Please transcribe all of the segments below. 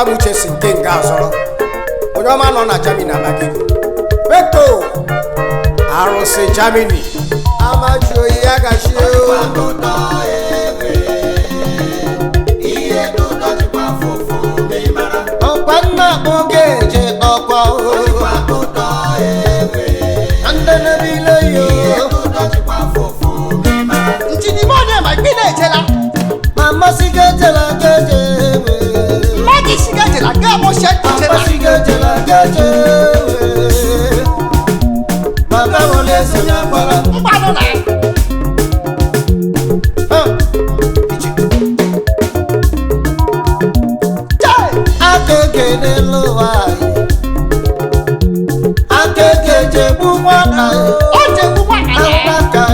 Ola muche sinkenga azoro. Onyoma no na Germany abagego. Beto arose Germany. Amajo yagashi o. Iye do doji pa fufu mi mara. Opanna ogeje okwa o. Andana bilo yo. Iye do doji pa fufu mi mara. Ntini mo ne ma gbe na ejela. Mama sigejela geje. Magi sigejela ga mo se ejela. Mama sigejela geje. Mama wole se ya para. Mba no na. Akeke lo wa. Akeke je bu mwana. O je bu mwana. Akaka.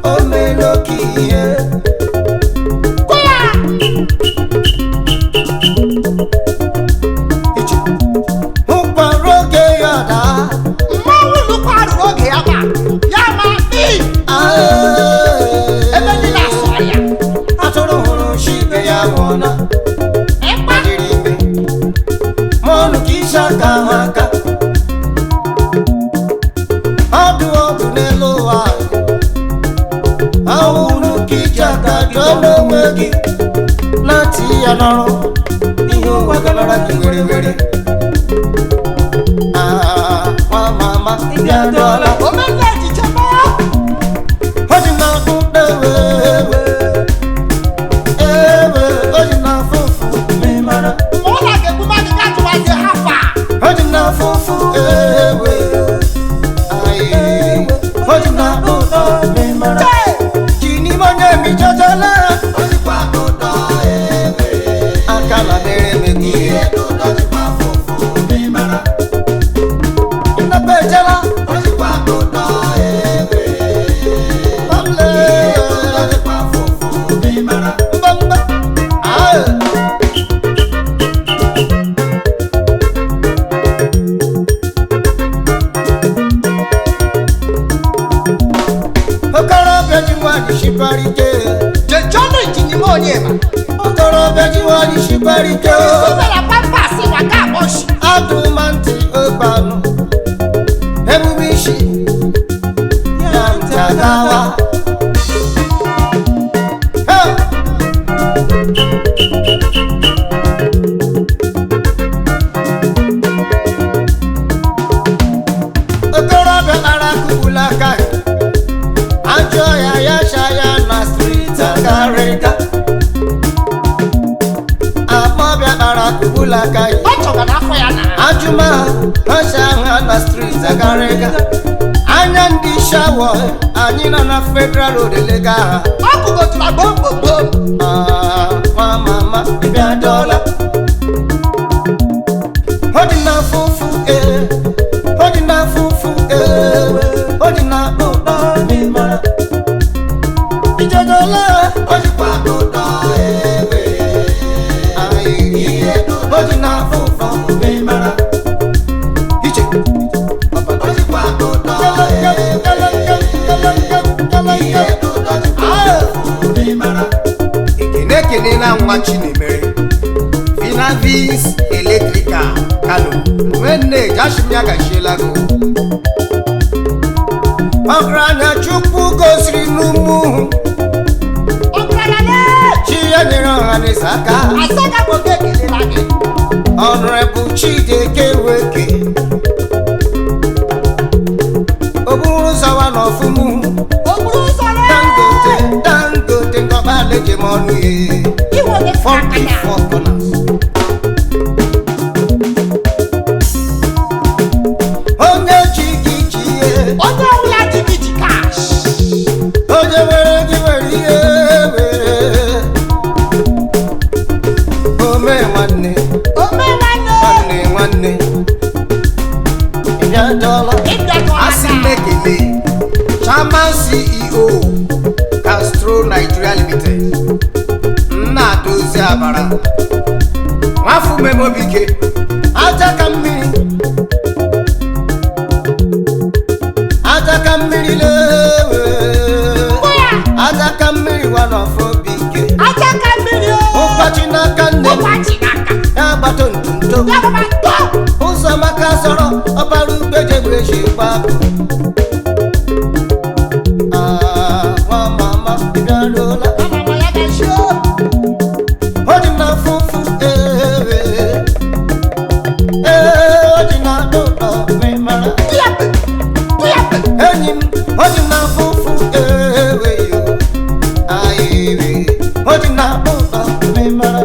O me lo kiye. Kamaka Adu nelo wa Awunu kijaka dono wegi Nati anoro Iyo wagalara kiwere wa mama Iya dola Omele jichama Hojina kudewe Ewe Hojina fufu Mimara Mola ke kumani katu wazi hafa Hojina fufu ewe Aye Hojina kudo Mimara Jini monye mi jojole Hojipa kudo ewe Akala mere megi Iye kudo jipa fufu Mimara Ina pejela Hojipa kudo ewe Bamle Iye kudo jipa fufu Mimara Bamba Aye Shibarike Jejolo ijinimo onyema Otoro beji wani shibarike Isubela pampasi waka moshi Adumanti obano Ebubishi Yantagawa Otoro be arakula kai Ajoya yashaya na street Agarika Amobia arakubula kai Ochoga na foya na Ajuma Ashanga na street Agarika Anyandi shawo Anina na federal road lega Akugo tula bombo bom Mama Bia dola Hodina fufu Hodina fufu Hodina Mimara Ijojola Ojipa kudo ewe Iye Hodina fufu Mimara Iche Ojipa kudo ewe Iye Hodina fufu Mimara Ikene na mwachi nemere Finavis Electrica Kano Wene jashimya gashelago Ograna chukwu gosiri n'umu Ograna Chiya nyere ọhane saka Asaka boke kelera gị Honorable Chideke Weke Oburu sawa n'ofumu Oburu sawa Dangote ngọba leje mọnụ ye Funky four corners Onye chiki chiye Onye ọbụla jigi cash Onye were gị were ihe Ome nwanne Nwanne Ịbịa dọla Asị mekele Chairman CEO Castro Nigeria Limited Nna Dozie Abara Nwafu Memobike Ajaka mmiri Ajaka mmiri lewe Ajaka mmiri wanofobike Ajaka mmiri Ụbọchị n'aka nne mato ntunto ụzọ maka sọrọ ọbara ugbeje shi gbapụ nwa mama bịaruola ọ dị na fufu ọ dị na ụlọ memara enyi m ọ dị na fufu ọ dị na ụlọ memara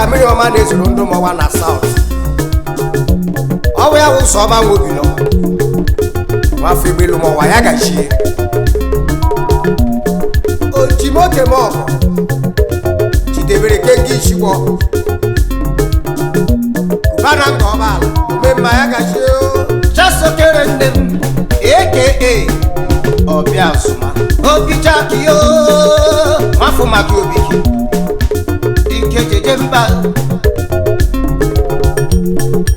ka mmiri ọma na-ezuru ndụ mọwa na South ọwa ya wụ ụzọ ọma nwe obi nọ nwafọ igbelu mọwa ya gachie otimoke m ọgụ chidebere kengi ichigbo kubana nke ọbaala omemma ya gachie chasokere nne m aka ọbịa zụma obi jakio nwafọ maka obi jeje mba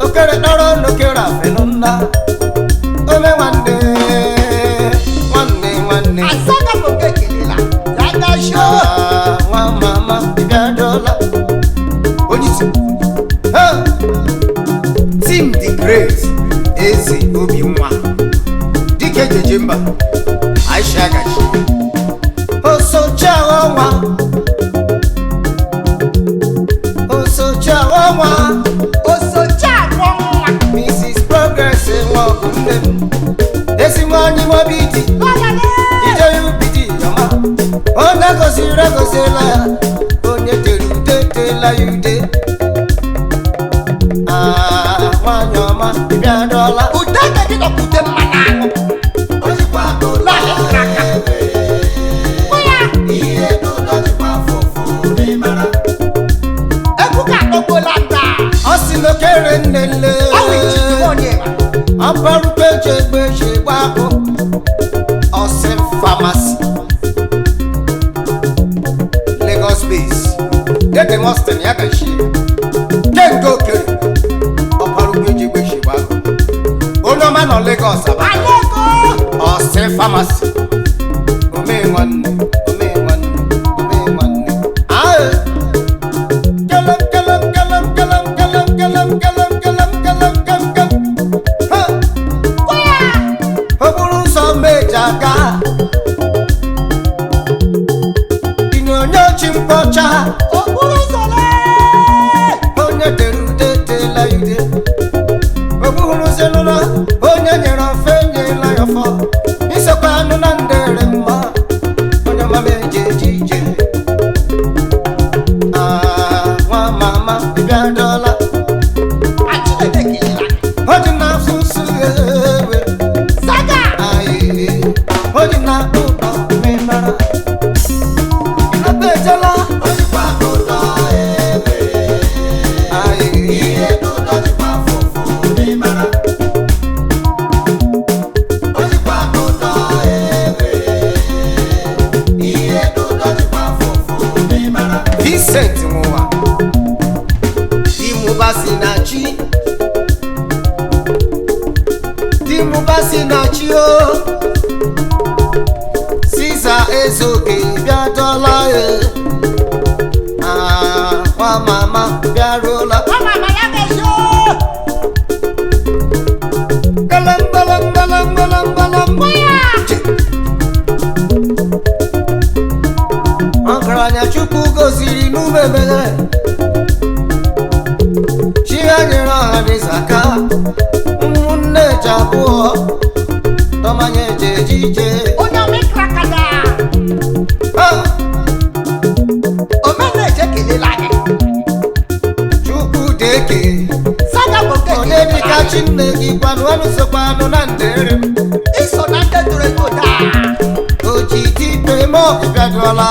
okere nọrọ n'okere afenụnna ome nwanne asaga boke kelela yaga sho nwa mama bịadola onyisi Tim the Great eze obi nwa dike jeje mba Aisha gachi osocha ọnwa Mrs. Progress nwoke nne m esi nwanyị mobidi ije ya ubidi yọma onye gosiri egosila ya onye tere ude tela ya ude nwanyị ọma bịadola ude gị dọpụta mmanụ okere nnele ọbọrụkpeje gbapụ Osim Pharmacy Lagos base dede Mostin ya gachi kengo okere ọbọrụkpeje gbapụ onye ọma nọ Lagos aba Osim Pharmacy ome nwanne onye tere ude tela ude obuhuru zelụla onye nyere ofe nyela ya ọfọ isokwa anụ na ndere mma onye mama eje ije nwa mama bịadola ọ dị na fusu ewe ọ dị na ụlọ memara abejala Vincent nwa Dimubasinachi o Caesar ezoge bịadola nwa mama bịaruola ọgaranya Chukwu goziri n'umemeghe chi ya nyere ọha n'ịzaka ụmụnne ji abụọ tọmanye eje ejije onye omekrakada omeneje kelela gị Chukwu deke onye dịka chi nne gị kwanụ ọnụ sokwanụ na ndere m iso na ndị toro ego daa oji dipe ma ọbịadola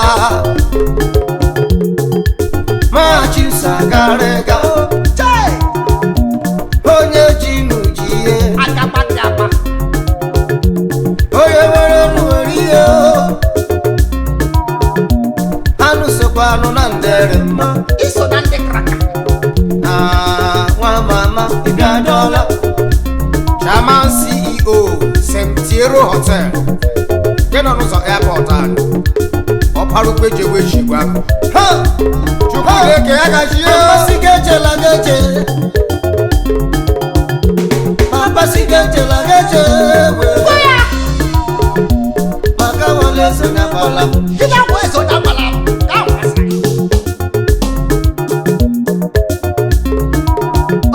Machisa garega onye ji n'uji ihe onye nwere nwere ihe anụ sokwa anụ na ndere mma iso na ndị kraka nwa mama bịadola Chairman CEO Semtie Ero Hotel nke nọ n'ụzọ airport anyị ọparukwe jewe chigwa ha chukwu na-eke ya gachie amasị ga-echela ga-eche amasị ga-echela ga-eche maka wale so na bala ịba kwa eso na bala ka wasa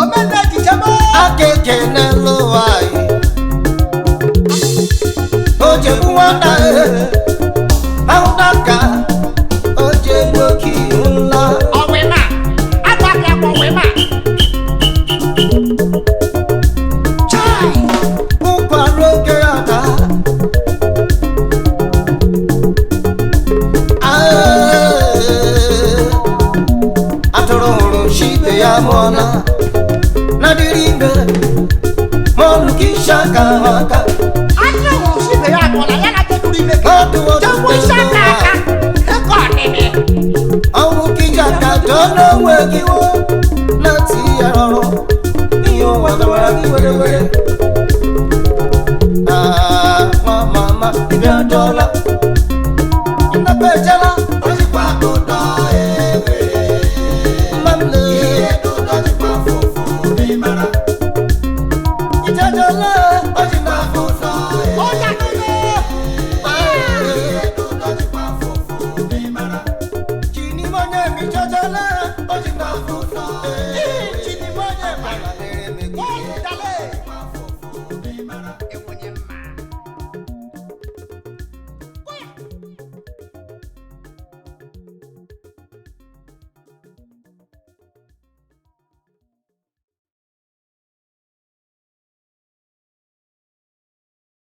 omena kijama akeke n'elu anyị oje buwanda aunaka oje boki nla owema agbaka owema chai ukwaroge ada atoro shibe ya mona nadirimbe monu kishaka maka ya mona ya na te duri me ke jawo shaka